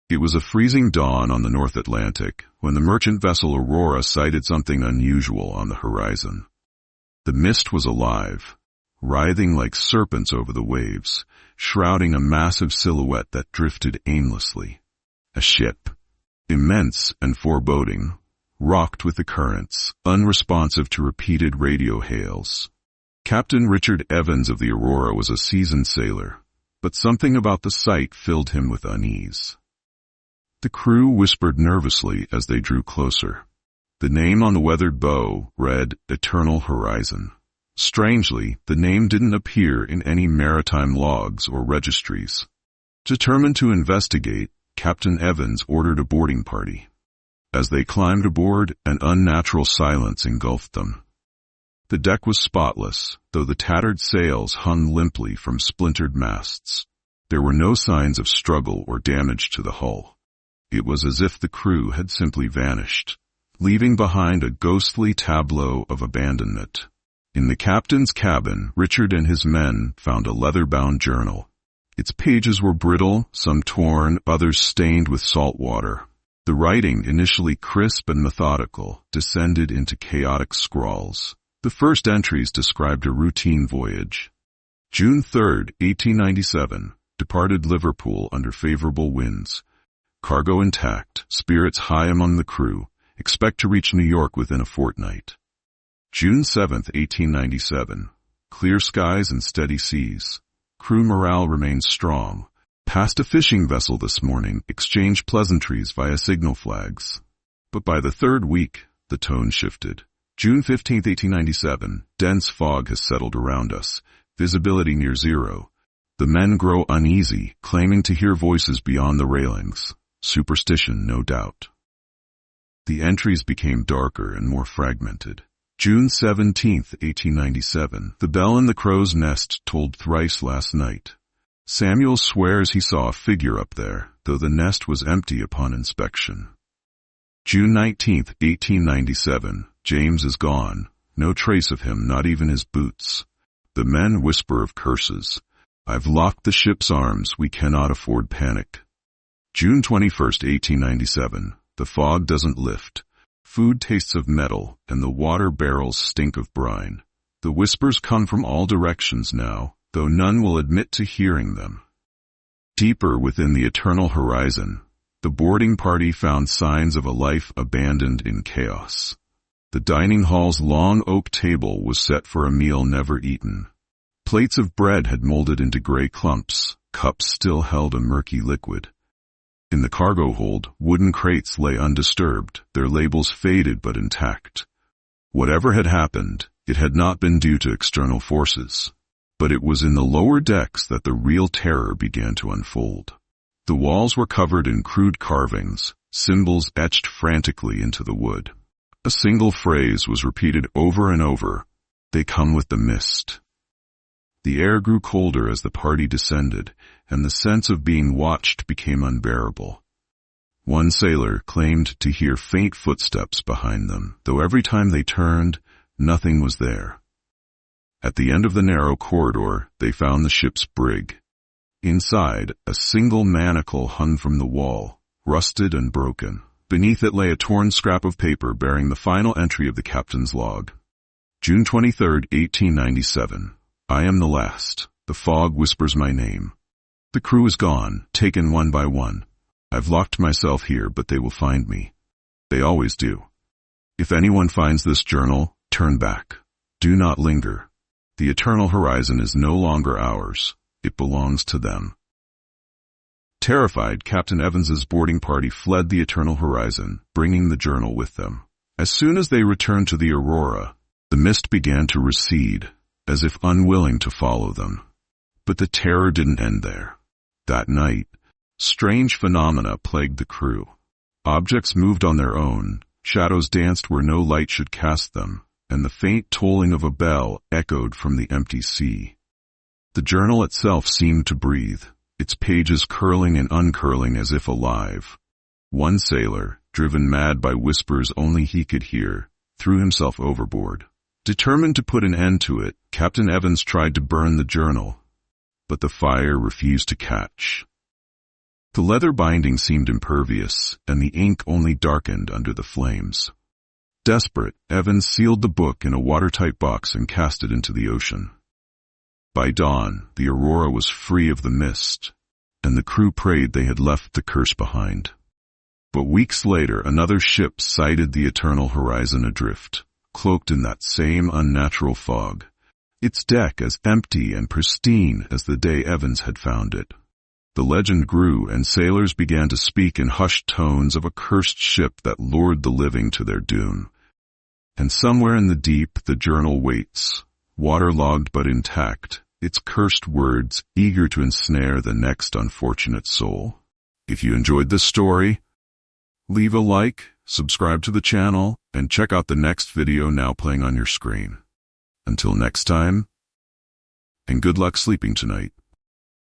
It was a freezing dawn on the North Atlantic when the merchant vessel Aurora sighted something unusual on the horizon. The mist was alive, writhing like serpents over the waves, shrouding a massive silhouette that drifted aimlessly. A ship, immense and foreboding, rocked with the currents, unresponsive to repeated radio hails. Captain Richard Evans of the Aurora was a seasoned sailor, but something about the sight filled him with unease. The crew whispered nervously as they drew closer. The name on the weathered bow read Eternal Horizon. Strangely, the name didn't appear in any maritime logs or registries. Determined to investigate, Captain Evans ordered a boarding party. As they climbed aboard, an unnatural silence engulfed them. The deck was spotless, though the tattered sails hung limply from splintered masts. There were no signs of struggle or damage to the hull. It was as if the crew had simply vanished, leaving behind a ghostly tableau of abandonment. In the captain's cabin, Richard and his men found a leather-bound journal. Its pages were brittle, some torn, others stained with salt water. The writing, initially crisp and methodical, descended into chaotic scrawls. The first entries described a routine voyage. June 3, 1897, departed Liverpool under favorable winds. Cargo intact, spirits high among the crew, expect to reach New York within a fortnight. June 7, 1897, clear skies and steady seas. Crew morale remains strong. Passed a fishing vessel this morning, exchanged pleasantries via signal flags. But by the third week, the tone shifted. June 15, 1897, dense fog has settled around us, visibility near zero. The men grow uneasy, claiming to hear voices beyond the railings. Superstition, no doubt. The entries became darker and more fragmented. June 17, 1897, the bell in the crow's nest tolled thrice last night. Samuel swears he saw a figure up there, though the nest was empty upon inspection. June 19, 1897, James is gone. No trace of him, not even his boots. The men whisper of curses. I've locked the ship's arms, we cannot afford panic. June 21, 1897, the fog doesn't lift. Food tastes of metal, and the water barrels stink of brine. The whispers come from all directions now, though none will admit to hearing them. Deeper within the eternal horizon, the boarding party found signs of a life abandoned in chaos. The dining hall's long oak table was set for a meal never eaten. Plates of bread had molded into gray clumps, cups still held a murky liquid. In the cargo hold, wooden crates lay undisturbed, their labels faded but intact. Whatever had happened, it had not been due to external forces. But it was in the lower decks that the real terror began to unfold. The walls were covered in crude carvings, symbols etched frantically into the wood. A single phrase was repeated over and over, "They come with the mist." The air grew colder as the party descended, and the sense of being watched became unbearable. One sailor claimed to hear faint footsteps behind them, though every time they turned, nothing was there. At the end of the narrow corridor, they found the ship's brig. Inside, a single manacle hung from the wall, rusted and broken. Beneath it lay a torn scrap of paper bearing the final entry of the captain's log. June 23, 1897. I am the last. The fog whispers my name. The crew is gone, taken one by one. I've locked myself here, but they will find me. They always do. If anyone finds this journal, turn back. Do not linger. The eternal horizon is no longer ours. It belongs to them. Terrified, Captain Evans's boarding party fled the eternal horizon, bringing the journal with them. As soon as they returned to the Aurora, the mist began to recede, as if unwilling to follow them. But the terror didn't end there. That night, strange phenomena plagued the crew. Objects moved on their own, shadows danced where no light should cast them, and the faint tolling of a bell echoed from the empty sea. The journal itself seemed to breathe, its pages curling and uncurling as if alive. One sailor, driven mad by whispers only he could hear, threw himself overboard. Determined to put an end to it, Captain Evans tried to burn the journal, but the fire refused to catch. The leather binding seemed impervious, and the ink only darkened under the flames. Desperate, Evans sealed the book in a watertight box and cast it into the ocean. By dawn, the Aurora was free of the mist, and the crew prayed they had left the curse behind. But weeks later, another ship sighted the eternal horizon adrift, cloaked in that same unnatural fog, its deck as empty and pristine as the day Evans had found it. The legend grew, and sailors began to speak in hushed tones of a cursed ship that lured the living to their doom. And somewhere in the deep, the journal waits, waterlogged but intact, its cursed words eager to ensnare the next unfortunate soul. If you enjoyed this story, leave a like, subscribe to the channel, and check out the next video now playing on your screen. Until next time, and good luck sleeping tonight.